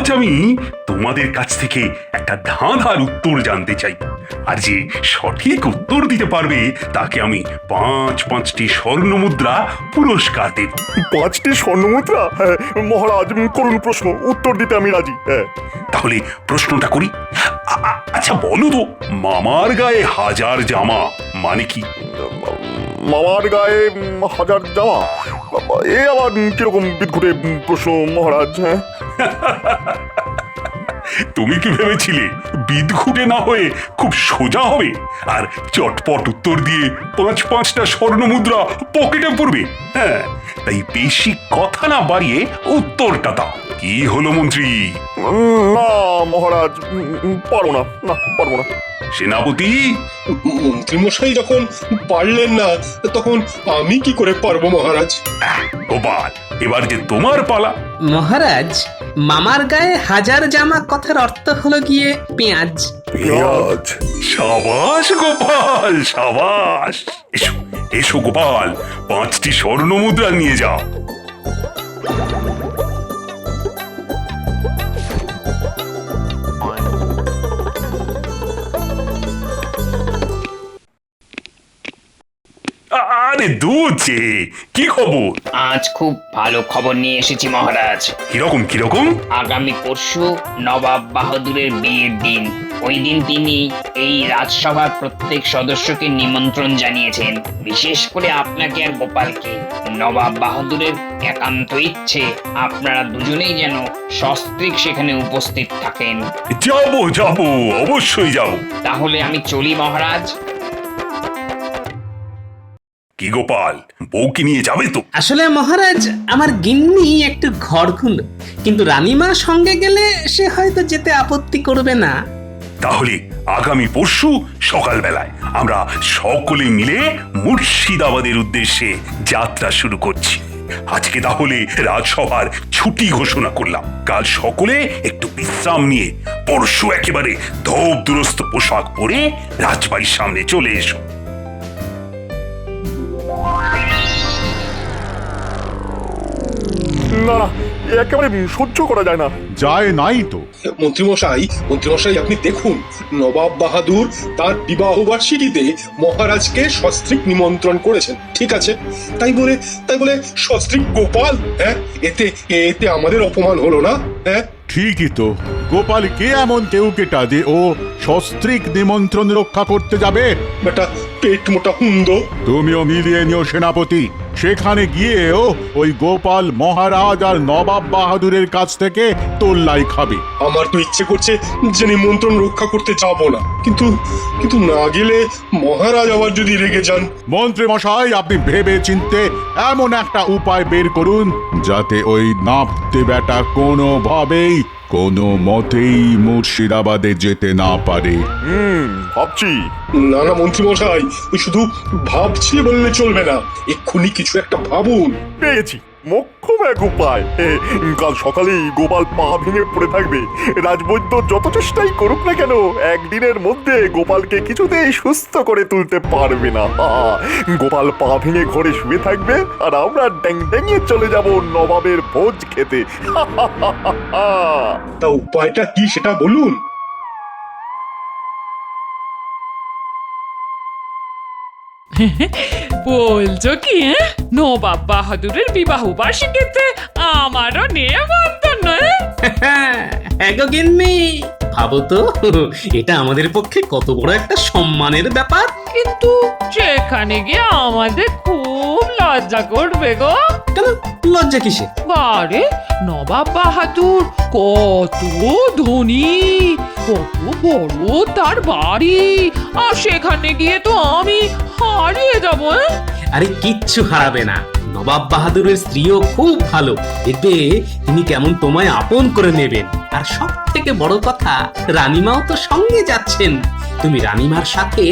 আজ আমি তোমাদের কাছ থেকে একটা ধাঁধার উত্তর জানতে চাই, আর যে সঠিক উত্তর দিতে পারবে তাকে আমি পাঁচটি স্বর্ণ মুদ্রা পুরস্কার দেব। 5টি স্বর্ণমুদ্রা? হ্যাঁ, মহারাজ করুন প্রশ্ন, উত্তর দিতে আমি রাজি। হ্যাঁ। তাহলে প্রশ্নটা করি। আচ্ছা বলো তো, মামার গায়ে হাজার জামা মানে কি? মামার গায়ে হাজার জামা, এ আবার কিরকম বিদঘুটে প্রশ্ন মহারাজ? হ্যাঁ, তুমি কি ভেবেছিলে বিদঘুটে না হয়ে খুব সোজা হবে আর চটপট উত্তর দিয়ে পাঁচটা স্বর্ণ মুদ্রা পকেটে পড়বে? হ্যাঁ, তাই বেশি কথা না বাড়িয়ে উত্তরটা দাও। কি হলো মন্ত্রী? না মহারাজ, পারবো না, পারবো না। সেনাপতি? মন্ত্রীমশাই যখন পারলেন না, তখন আমি কি করে পারবো মহারাজ? গোপাল, এবার যে তোমার পালা। মহারাজ, মামার গায়ে হাজার জামা কথার অর্থ হলো গিয়ে পেঁয়াজ। পেঁয়াজ? সাবাস গোপাল, সাবাস। এসো এসো গোপাল, 5টি স্বর্ণ মুদ্রা নিয়ে যাও। আরে দুচে, কি খবর? আজ খুব ভালো খবর নিয়ে এসেছি মহারাজ। কিরকম কিরকম? আগামী পরশু নবাব বাহাদুরের বিয়ের দিন। ওই দিন তিনি এই রাজসভার প্রত্যেক সদস্যকে নিমন্ত্রণ জানিয়েছেন, বিশেষ করে আপনাকে আর গোপালকে। নবাব বাহাদুরের একান্ত ইচ্ছে আপনারা দুজনেই যেন সস্ত্রীক সেখানে উপস্থিত থাকেন। যাবো, অবশ্যই যাব। তাহলে আমি চলি মহারাজ। কি গোপাল, বউকে নিয়ে যাবে তো? আসলে মহারাজ, আমার গিন্নি একটু ঘরকুলো, কিন্তু রানীমা সঙ্গে গেলে সে হয়তো যেতে আপত্তি করবে না। তাহলে আগামী পরশু সকালবেলায় আমরা সকলে মিলে মুর্শিদাবাদের উদ্দেশ্যে যাত্রা শুরু করছি। আজকে তাহলে রাজসভার ছুটি ঘোষণা করলাম। কাল সকলে একটু বিশ্রাম নিয়ে পরশু একেবারে ধোপ দুরস্ত পোশাক পরে রাজবাড়ির সামনে চলে এসো। না, একেবারে সহ্য করা যায় না। যায় নাই তো। মন্ত্রীমশাই আপনি দেখুন, নবাব বাহাদুর তার বিবাহ বার্ষিকীতে মহারাজকে সস্ত্রীক নিমন্ত্রণ করেছেন, ঠিক আছে? তাই বলে সস্ত্রীক গোপাল? হ্যাঁ, এতে আমাদের অপমান হলো না? হ্যাঁ, ঠিকই তো। গোপাল কে এমন কেউ কেটা যে ও সস্ত্রীক নিমন্ত্রণ রক্ষা করতে যাবে? বেটা পেট মোটা হুন্দ। তুমিও মিলিয়ে নিও সেনাপতি। সেখানে গিয়েও ওই গোপাল মহারাজ আর নবাব বাহাদুরের কাছ থেকে তোল্লাই খাবে। আমার তো ইচ্ছে করছে যে নিমন্ত্রণ রক্ষা করতে যাব না, কিন্তু না গেলে মহারাজ আবার যদি রেগে যান। মন্ত্রী মশাই, আপনি ভেবে চিনতে এমন একটা উপায় বের করুন যাতে ওই নাপতে বেটা কোনো মতেই মুর্শিদাবাদে যেতে না পারে। ভাবছি। না মন্ত্রীমশাই, ওই শুধু ভাবছি বললে চলবে না, এক্ষুনি কিছু একটা ভাবুন। পেয়েছি মোক্ষম এক উপায়। কাল সকালেই গোপাল পা ভেঙে পড়ে থাকবে। রাজবৈদ্য যত চেষ্টাই করুক না কেন, একদিনের মধ্যে গোপালকে কিছুতেই সুস্থ করে তুলতে পারবে না। গোপাল পা ভেঙে ঘরে শুয়ে থাকবে, আর আমরা ড্যাংড্যাঙিয়ে চলে যাব নবাবের ভোজ খেতে। তা উপায়টা কি সেটা বলুন। বলছো কি? নবাব বাহাদুরের বিবাহ বার্ষিকীতে আমারও নেমন্তন্ন? হ্যাঁ গো গিন্নি, ভাবো তো, এটা আমাদের পক্ষে কত বড় একটা সম্মানের ব্যাপার। কিন্তু সেখানে গিয়ে আমাদের খুব লজ্জা করবে গো। কেন লজ্জা কিসে? বারে, নবাব বাহাদুর কত ধনী, কত বড় তার বাড়ি, আর সেখানে গিয়ে তো আমি হারিয়ে যাবো। আরে কিচ্ছু হারাবে না, নবাব বাহাদুরের স্ত্রীও খুব ভালো। এতে তিনি কেমন তোমায় আপন করে নেবেন। আর সব থেকে বড় কথা, রানীমাও তো সঙ্গে যাচ্ছেন। তুমি রানীমার সাথে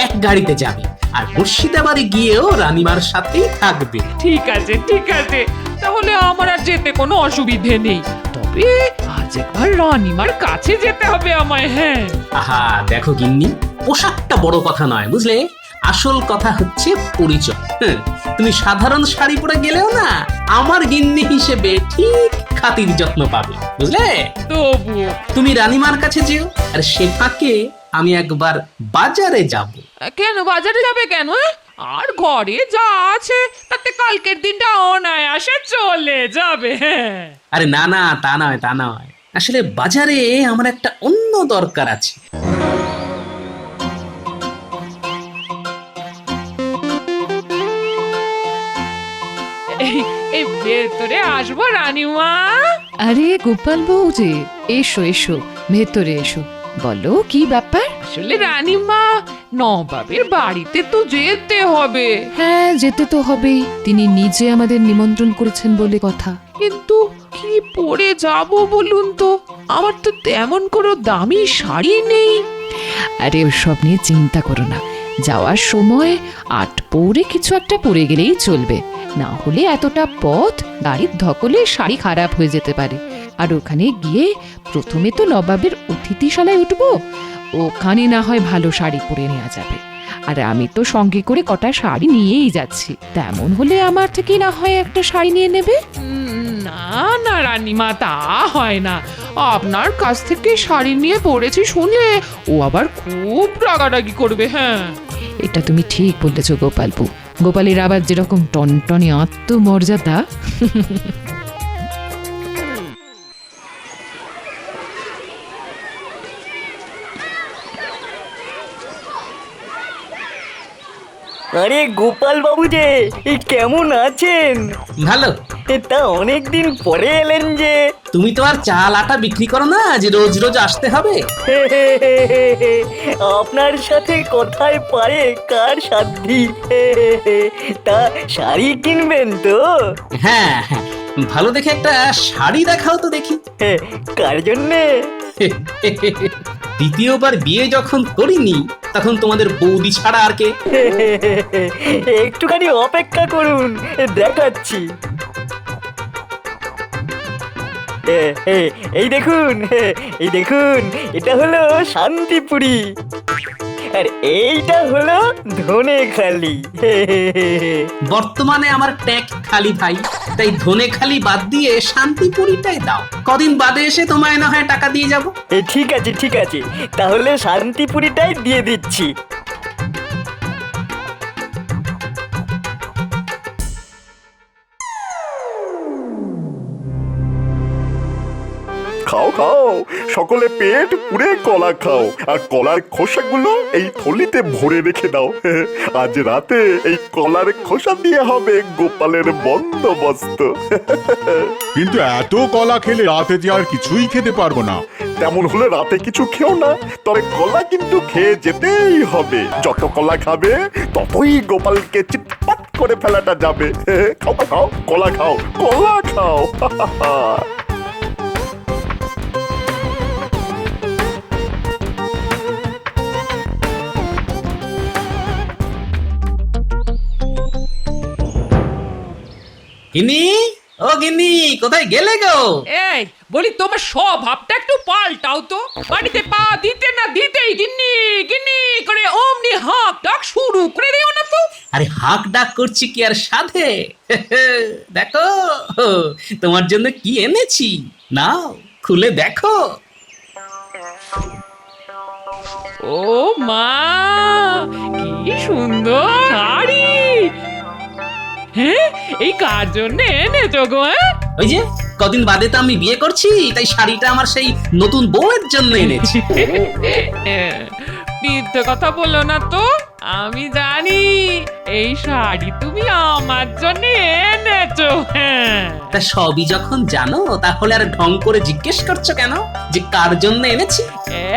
এক গাড়িতে যাবে, আর মুর্শিদাবাদে গিয়েও রানীমার সাথেই থাকবে। ঠিক আছে, তাহলে আমার আর যেতে কোনো অসুবিধে নেই। তবে আজ একবার রানীমার কাছে যেতে হবে আমায়। হ্যাঁ। আহা দেখো গিন্নি, পোশাকটা বড় কথা নয়, বুঝলে? আসল কথা হচ্ছে পরিচয়। তুমি সাধারণ শাড়ি পরে গেলেও না আমার গিন্নি হিসেবে ঠিক খাতির যত্ন পাবে, বুঝলে? তবু তুমি রানীমার কাছে যেও, আর সে ফাঁকে আমি একবার বাজারে যাব। কেন বাজারে যাবে কেন? আর ঘরে যা আছে তাতে কালকের দিনটা অনায়াসে চলে যাবে। হ্যাঁ আরে না না, তা নয় তা নয়, আসলে বাজারে আমার একটা অন্য দরকার আছে। এই ভেতরে আসবো রানীমা? আরে গোপাল বউ যে, এসো এসো, ভেতরে এসো, বলো কি ব্যাপার? আসলে রানীমা, নবাবের বাড়িতে তো যেতে হবে। হ্যাঁ, যেতে তো হবেই, তিনি নিজে আমাদের নিমন্ত্রণ করেছেন বলে কথা। কিন্তু কি পরে যাব বলুন তো? আমার তো তেমন কোনো দামি শাড়ি নেই। আরে ওসব নিয়ে চিন্তা করো না, যাওয়ার সময় আট পরে কিছু একটা পরে গেলেই চলবে, না হলে এতটা পথ গাড়ির ধকলে শাড়ি খারাপ হয়ে যেতে পারে। আর ওখানে গিয়ে প্রথমে তো নবাবের অতিথিশালায় উঠবো, ওখানে না হয় ভালো শাড়ি পরে নেওয়া যাবে। আর আমি তো সঙ্গে করে কটা শাড়ি নিয়েই যাচ্ছি, তেমন হলে আমার থেকে না হয় একটা শাড়ি নিয়ে নেবে। না না রানীমা, তা হয় না। আপনার কাছ থেকে শাড়ি নিয়ে পড়েছি শুনলে ও আবার খুব রাগারাগি করবে। হ্যাঁ, এটা তুমি ঠিক বলেছো গোপালপু, গোপালের আবার যেরকম টনটনে আত্মমর্যাদা। আরে গোপাল বাবু যে, এই কেমন আছেন? ভালো। তা অনেকদিন পরে এলেন যে। তুমি তো আর চাল আটা বিক্রি করো না যে রোজ রোজ আসতে হবে। আপনার সাথে কথায় পারে কার সাধ্যি। তা শাড়ি কিনবেন তো? হ্যাঁ হ্যাঁ, ভালো দেখে একটা শাড়ি দেখাও তো দেখি। কার জন্যে? দ্বিতীয়বার বিয়ে যখন করিনি তখন তোমাদের বৌদি ছাড়া আর কে? একটুখানি অপেক্ষা করুন, দেখাচ্ছি। এই দেখুন, এই দেখুন, এটা হলো শান্তিপুরি, আর এইটা হলো ধনেখালি। বর্তমানে আমার ট্যাগ খালি ভাই, তাই ধনেখালি বাদ দিয়ে শান্তিপুরিটাই দাও। কদিন বাদে এসে তোমায় না হয় টাকা দিয়ে যাব। ঠিক আছে ঠিক আছে, তাহলে শান্তিপুরিটাই দিয়ে দিচ্ছি। খাও খাও, সকলে পেট পুরে কলা খাও, আর কলার খোসাগুলো এই থলিতে ভরে রেখে দাও। আজ রাতে এই কলার খোসা দিয়ে হবে গোপালের বন্দোবস্ত। কিন্তু এত কলা খেলে রাতে যে আর কিছুই খেতে পারবো না। তেমন হলে রাতে কিছু খেও না, তবে কলা কিন্তু খেয়ে যেতেই হবে। যত কলা খাবে ততই গোপালকে চিৎপাত করে ফেলাটা যাবে। খাও খাও, কলা খাও, কলা খাও। গিন্নি, ও গিন্নি, কোথায় গেলে গো? এই বলি, তোমার স্বভাবটা একটু পাল্টাও তো। বাড়িতে পা দিতে না দিতেই গিন্নি গিন্নি করে অমনি হাঁক ডাক শুরু করে দিও না তো। আরে হাঁক ডাক করছি কি আর সাধে? দেখো তোমার জন্য কি এনেছি, নাও খুলে দেখো। ও মা, কি সুন্দর শাড়ি! হ্যাঁ, এই কার জন্য এনেছো গো? ওই যে কদিন বাদে তো আমি বিয়ে করছি, তাই শাড়িটা আমার সেই নতুন বউয়ের জন্য এনেছি। মিথ্যে কথা বলো না তো, আমি জানি এই শাড়ি তুমি আমার জন্য এনেছো। হ্যাঁ, তা সবই যখন জানো তাহলে আর ঢং করে জিজ্ঞেস করছো কেন যে কার জন্য এনেছি?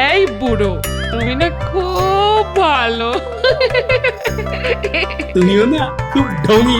এই বুড়ো, তুমি না খুব ভালো। তুমিও না খুব ঢঙি।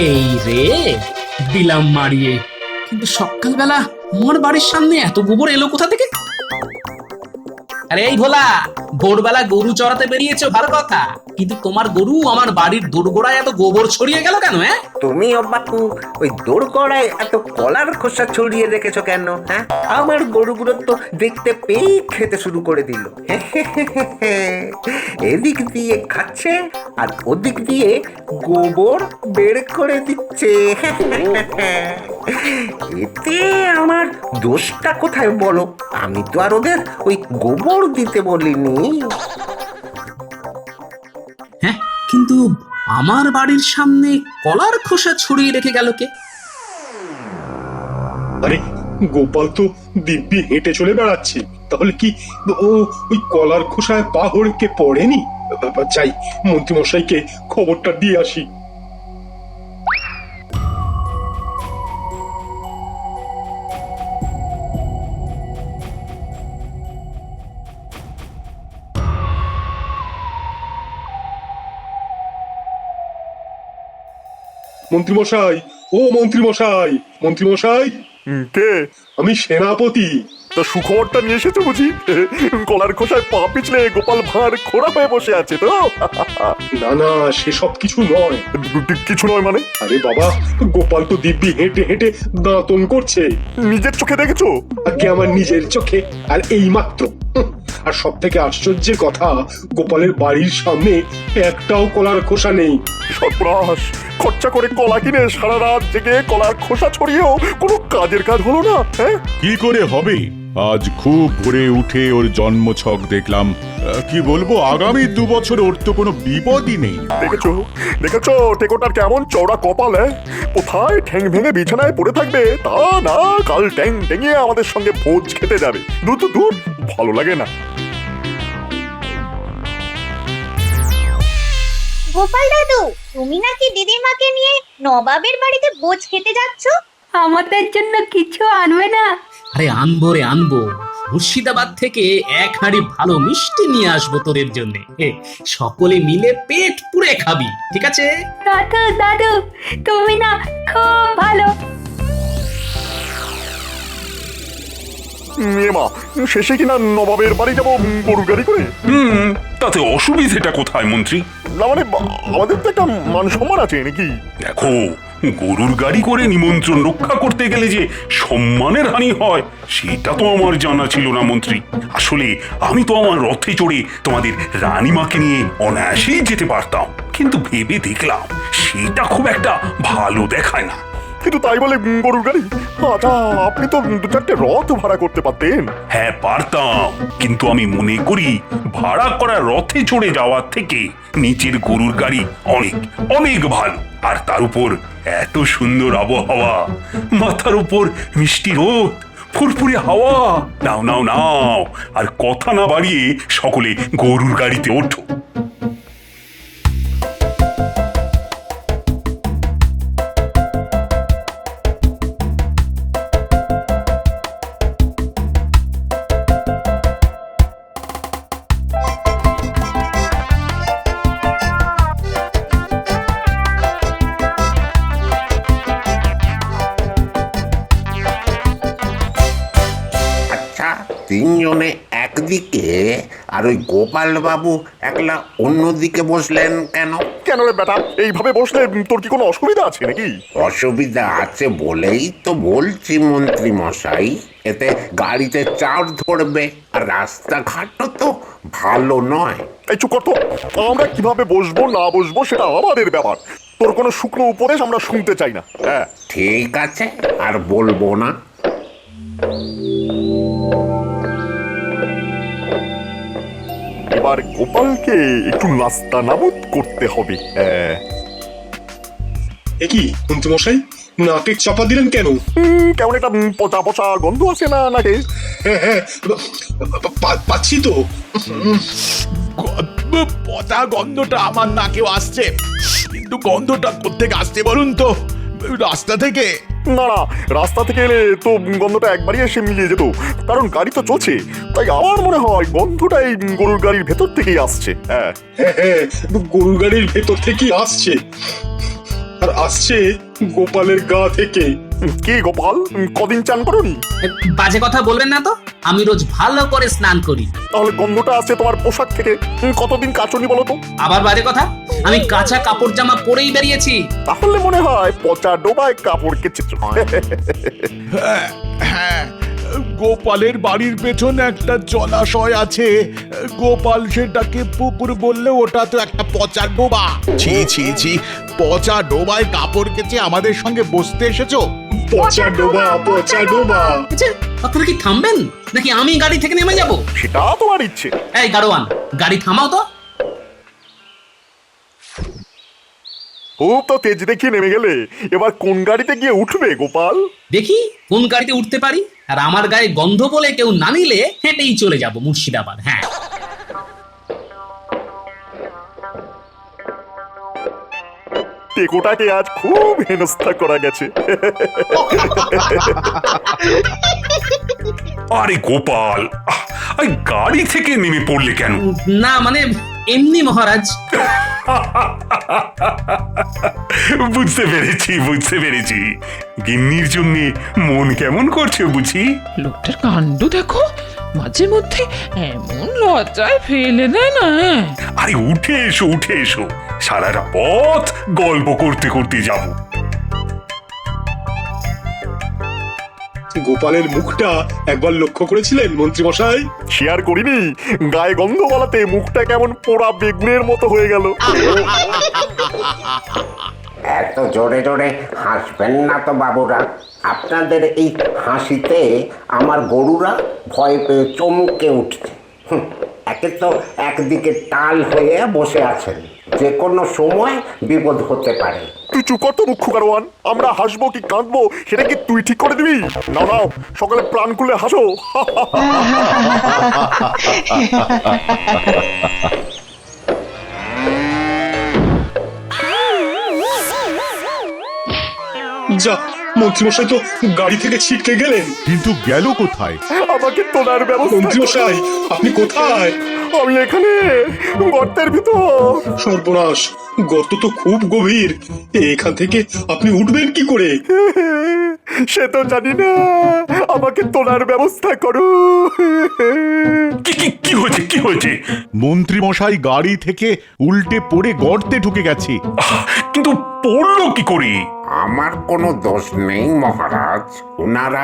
এই রে দিলাম মারিয়ে, কিন্তু সকালবেলা আমার বাড়ির সামনে এত গোবর এলো কোথা থেকে? আরে এই ভোলা, ভোরবেলা গরু চড়াতে বেরিয়েছো ভালো কথা, কিন্তু তোমার গরু আমার বাড়ির দোরগোড়ায় এত গোবর ছড়িয়ে গেল কেন? তুমি বাপু ওই দোরগড়ায় এত কলার খোসা ছড়িয়ে রেখেছো কেন? হ্যাঁ, আমার গরুগুলো তো দেখতে পেয়ে খেতে শুরু করে দিল। এদিক দিয়ে খাচ্ছে আর ওদিক দিয়ে গোবর বের করে দিচ্ছে। এতে আমার দোষটা কোথায় বলো? আমি তো আর ওদের ওই গোবর দিতে বলিনি। হ্যাঁ, কিন্তু আমার বাড়ির সামনে কলার খোসা ছড়িয়ে রেখে গেল কে? আরে গোপাল তো দিব্যি হেঁটে চলে বেড়াচ্ছে, তাহলে কি ও ওই কলার খোসায় পা হড়কে পড়েনি? যাই, মন্ত্রীমশাইকে খবরটা দিয়ে আসি। মন্ত্রীমশাই, ও মন্ত্রীমশাই, মন্ত্রীমশাই, কে? আমি সেনাপতি। তা সুখবরটা নিয়ে এসেছো বুঝি? কলার খোসায় পা পিছলে গোপাল ভাঁড় খোড়া হয়ে বসে আছে তো? না না, সেসব কিছু নয়। কিছু নয় মানে? আরে বাবা, গোপাল তো দিব্যি হেঁটে হেঁটে দাঁতন করছে। নিজের চোখে দেখেছো? আগে আমার নিজের চোখে, আর এই মাত্র। আর সব থেকে আশ্চর্যের কথা, গোপালের বাড়ির সামনে একটাও কলার খোসা নেই। সর্বনাশ! খরচা করে কলা কিনে সারা রাত জেগে কলার খোসা ছড়িয়েও কোনো কাজের কাজ হলো না। হ্যাঁ, কি করে হবে? আজ খুব ভোরে উঠে ওর জন্মছক দেখলাম। কি বলবো, আগামী 2 বছর ওর তো কোনো বিপদই নেই। দেখেছো দেখেছো টেকোটার কেমন চওড়া কপাল? কোথায় ঠ্যাং ভেঙে বিছানায় পড়ে থাকবে তা না, কাল ট্যাং টেঙিয়ে আমাদের সঙ্গে ভোজ খেতে যাবে। দূর তো দূর, ভালো লাগে না। গোপাল দাদু, তুমি নাকি দিদিমাকে নিয়ে নবাবের বাড়িতে ভোজ খেতে যাচ্ছ? আমাদের জন্য কিছু আনবে না? আরে আনবো রে আনবো, মুর্শিদাবাদ থেকে 1 হাঁড়ি ভালো মিষ্টি নিয়ে আসবো তোদের জন্য। সকলে মিলে পেট পুড়ে খাবি, ঠিক আছে? দাদু দাদু, তুমি না খুব ভালো। মা, শেষে কিনা নবাবের বাড়ি যাবো গরুর গাড়ি করে? তাতে অসুবিধেটা কোথায় মন্ত্রী? না মানে আমাদের তো একটা মান সম্মান আছে নাকি? দেখো, গরুর গাড়ি করে নিমন্ত্রণ রক্ষা করতে গেলে যে সম্মানের হানি হয় সেটা তো আমার জানা ছিল না মন্ত্রী। আসলে আমি তো আমার রথে চড়ে তোমাদের রানীমাকে নিয়ে অনায়াসেই যেতে পারতাম, কিন্তু ভেবে দেখলাম সেটা খুব একটা ভালো দেখায় না। কিন্তু তাই বলে গরুর গাড়ি? আচ্ছা, আপনি তো 2-4টে রথ ভাড়া করতে পারতেন। হ্যাঁ পারতাম, কিন্তু আমি মনে করি ভাড়া করা রথে চড়ে যাওয়ার থেকে নিচের গরুর গাড়ি অনেক অনেক ভালো। আর তার উপর এত সুন্দর আবহাওয়া, মাথার উপর মিষ্টি রোদ, ফুরফুরে হাওয়া। নাও নাও নাও, আর কথা না বাড়িয়ে সকলে গরুর গাড়িতে ওঠো। আচ্ছা, 3 জনে একদিকে আর ওই গোপাল বাবু একলা অন্যদিকে বসলেন কেন? কেন রে বেটা, এইভাবে বসলে তোর কি কোনো অসুবিধা আছে নাকি? অসুবিধা আছে বলেই তো বলছি মন্ত্রী মশাই, এতে গাড়িতে চাপ ধরবে আর রাস্তাঘাটও তো ভালো নয়। এই চুপ কর তো। আমরা কিভাবে বসবো না বসবো সেটা আমাদের ব্যাপার। তোর কোনো শুকনো উপদেশ আমরা শুনতে চাই না। হ্যাঁ, ঠিক আছে, আর বলবো না। এবার গোপালকে একটু নাস্তা নাবুদ করতে হবে। হ্যাঁ, একই মন্ত্রীমশাই, নাকে চাপা দিলেন কেন? কেমন একটা পচা পচা গন্ধ আছে না নাকি? হ্যাঁ হ্যাঁ, পাচ্ছি তো। পচা গন্ধটা আমার নাকেও আসছে, কিন্তু গন্ধটা কোত্থেকে আসছে বলুন তো? রাস্তা থেকে? না না, রাস্তা থেকে এলে তো গন্ধটা একবারই এসে মিলিয়ে যেত, কারণ গাড়ি তো চলছে। তাই আমার মনে হয় গন্ধটা এই গরুর গাড়ির ভেতর থেকেই আসছে। হ্যাঁ হ্যাঁ হ্যাঁ, গরুর গাড়ির ভেতর থেকেই আসছে। আর আসছে গোপালের গা থেকে। কি গোপাল, কদিন চান করনি? বাজে কথা বলবেন না তো, আমি রোজ ভালো করে স্নান করি। তাহলে গন্ধটা আসছে তোমার পোশাক থেকে। কতদিন কাচনি বলো তো? আবার বাজে কথা, আমি কাঁচা কাপড় জামা পরেই বেরিয়েছি। তাহলে মনে হয় পচা ডোবায় কাপড় কেচেছ। হ্যাঁ, গোপালের বাড়ির পেছনে একটা জলাশয় আছে। গোপাল সেটাকে পুকুর বললে ওটা তো একটা পচা ডোবা। ছি ছি ছি, পচা ডোবায় কাপড় কেচে আমাদের সঙ্গে বসতে এসেছো? পচা ডোবা, পচা ডোবা। আচ্ছা, আপনারা কি থামবেন নাকি আমি গাড়ি থেকে নেমে যাব? সেটা তোমার ইচ্ছে। এই গাড়োয়ান, গাড়ি থামাও তো। খুব তো তেজ দেখিয়ে নেমে গেলে, এবার কোন গাড়িতে গিয়ে উঠবে গোপাল? দেখি কোন গাড়িতে উঠতে পারি। আর আমার গায়ে গন্ধ বলে কেউ না নিলে হেঁটেই চলে যাব মুর্শিদাবাদ। হ্যাঁ, টেকোটাকে আজ খুব হেনস্থা করা গেছে। আরে গোপাল, আরে গাড়ি থেকে নেমে পড়লে কেন? না মানে এমনি মহারাজ। বুঝতে পেরেছি, বুঝতে পেরেছি। গিন্নির জন্য মন কেমন করছে বুঝি? লোকটার কাণ্ড দেখো, মাঝে মধ্যে এমন লজ্জায় ফেলে দেয় না। আরে উঠে এসো, উঠে এসো, সারাটা পথ গল্প করতে করতে যাবো। গোপালের মুখটা একবার লক্ষ্য করেছিলেন মন্ত্রী মশাই? শেয়ার করিনি, গায়ে গন্ধ বলাতে মুখটা কেমন পোড়া বেগুনের মতো হয়ে গেল। এত জোরে জোরে হাসবেন না তো বাবুরা। আপনাদের এই হাসিতে আমার গরুরা ভয় পেয়ে চমকে উঠছে। একে তো একদিকে টাল হয়ে বসে আছেন, যে কোনো সময় বিপদ হতে পারে। তুই চুপ কর তো মুখ্য গারোয়ান। আমরা হাসবো কি কাঁদবো সেটা কি তুই ঠিক করে দিবি? নাও নাও, সকালে প্রাণ খুলে হাসো। যা, মন্ত্রী মশাই তো গাড়ি থেকে ছিটকে গেলেন। কিন্তু গেল কোথায়? আমাকে তোলার ব্যবস্থা। মন্ত্রী মশাই, আপনি কোথায়? আমি এখানে গর্তের ভিতর। সর্বনাশ, গর্ত তো খুব গভীর। এখান থেকে আপনি উঠবেন কি করে? সে তো জানি না, আমাকে তোলার ব্যবস্থা করো। কি হয়েছে, কি হয়েছে? মন্ত্রী মশাই গাড়ি থেকে উল্টে পড়ে গর্তে ঢুকে গেছে। কিন্তু পড়লো কি করে? আমার কোনো দোষ নেই মহারাজ। ওনারা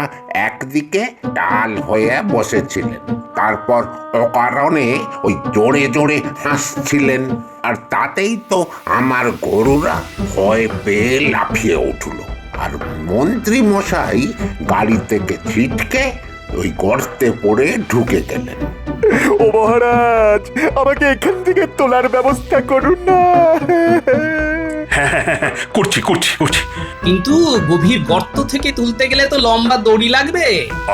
একদিকে ডাল হয়ে বসেছিলেন, তারপর অকারণে ওই জোরে জোরে হাসছিলেন, আর তাতেই তো আমার গরুরা ভয় পেয়ে লাফিয়ে উঠল। আর মন্ত্রী মশাই গাড়ি থেকে ছিটকে ওই গর্তে পড়ে ঢুকে গেলেন। ও মহারাজ, আমাকে এখান থেকে তোলার ব্যবস্থা করুন না। হ্যাঁ, করছি করছি করছি। কিন্তু গভীর গর্ত থেকে তুলতে গেলে তো লম্বা দড়ি লাগবে।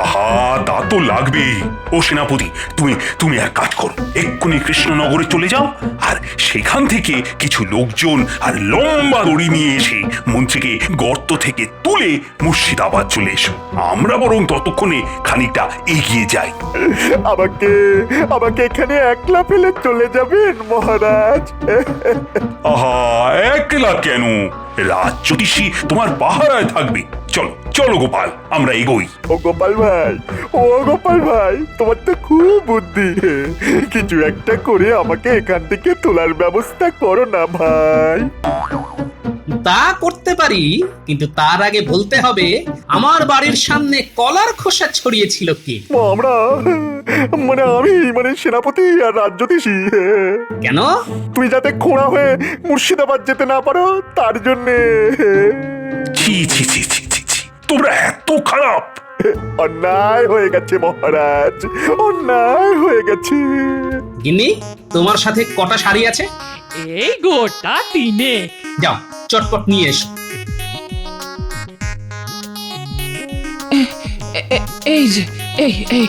আহা, তা তো লাগবেই। ও সেনাপতি, তুমি তুমি এক কাজ করো, এক্ষুনি কৃষ্ণনগরে চলে যাও, আর সেখান থেকে কিছু লোকজন আর লম্বা দড়ি নিয়ে এসে মন্ত্রীকে গর্ত থেকে তুলে মুর্শিদাবাদ চলে এসো। আমরা বরং ততক্ষণে খানিকটা এগিয়ে যাই। আমাকে আমাকে এখানে একলা ফেলে চলে যাবেন মহারাজ? আহা, একলা কেন? রাজ জ্যোতিষী তোমার পাহারায় থাকবে। চলো চলো গোপাল, আমরা এগোই। ও গোপাল ভাই, ও গোপাল ভাই, তোমার তো খুব বুদ্ধি। কিছু একটা করে আমাকে এখান থেকে তোলার ব্যবস্থা করো না ভাই। তা করতে পারি, কিন্তু তার আগে বলতে হবে আমার বাড়ির সামনে কলার খোসা ছড়িয়েছিল কে? আমরা আমি সেনাপতি আর রাজ্যতীষী। কেন? তুই যাতে খোঁড়া হয়ে মুর্শিদাবাদ যেতে না পারো তার জন্যে। ছি ছি ছি ছি ছি ছি, তোমরা এত খারাপ। অন্যায় হয়ে গেছে মহারাজ, অন্যায় হয়ে গেছে। গিন্নি, তোমার সাথে কটা শাড়ি আছে? এই গোটা তিনে। যাও, চটপট নিয়ে এসো। এই যে এই এই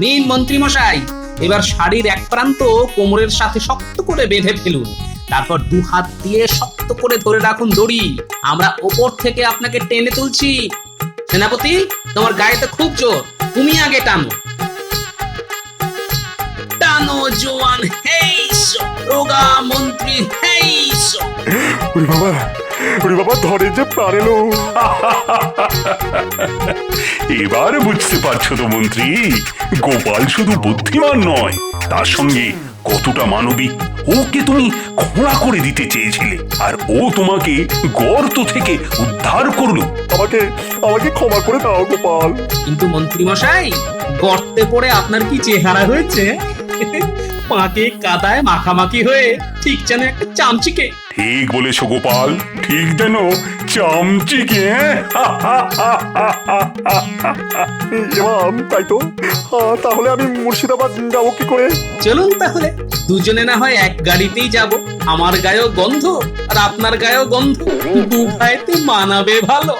নিন মন্ত্রী মশাই, এবার শাড়ির এক প্রান্ত কোমরের সাথে শক্ত করে বেঁধে ফেলুন, তারপর দু হাত দিয়ে শক্ত করে ধরে রাখুন দড়ি। আমরা ওপর থেকে আপনাকে টেনে তুলছি। সেনাপতি, তোমার গায়ে তো খুব জোর, তুমি আগে টানো। টানো জোয়ান, হেইসো রোগা মন্ত্রী, হেইসো। ওরে বাবা, ওরে বাবা, ধরে যে প্রাণ এলো। এবার বুঝতে পারছো তো মন্ত্রী, গোপাল শুধু বুদ্ধিমান নয়, তার সঙ্গে কতটা মানবিক। ওকে তুমি খোঁড়া করে দিতে চেয়েছিলে, আর ও তোমাকে গর্ত থেকে উদ্ধার করলো। আমাকে আমাকে ক্ষমা করে দাও গোপাল। কিন্তু মন্ত্রী মশাই, গর্তে পড়ে আপনার কি চেহারা হয়েছে? পাকে কাদায় মাখামাখি হয়ে ঠিক যেন একটা চামচিকে। ঠিক বলেছো গোপাল, ঠিক যেন চামচিকে। এমাম, তাই তো। তাহলে আমি মুর্শিদাবাদ যাবো কি করে? চলুন তাহলে দুজনে না হয় এক গাড়িতেই যাব। আমার গায়েও গন্ধ আর আপনার গায়েও গন্ধ, দু ভাইতে মানাবে ভালো।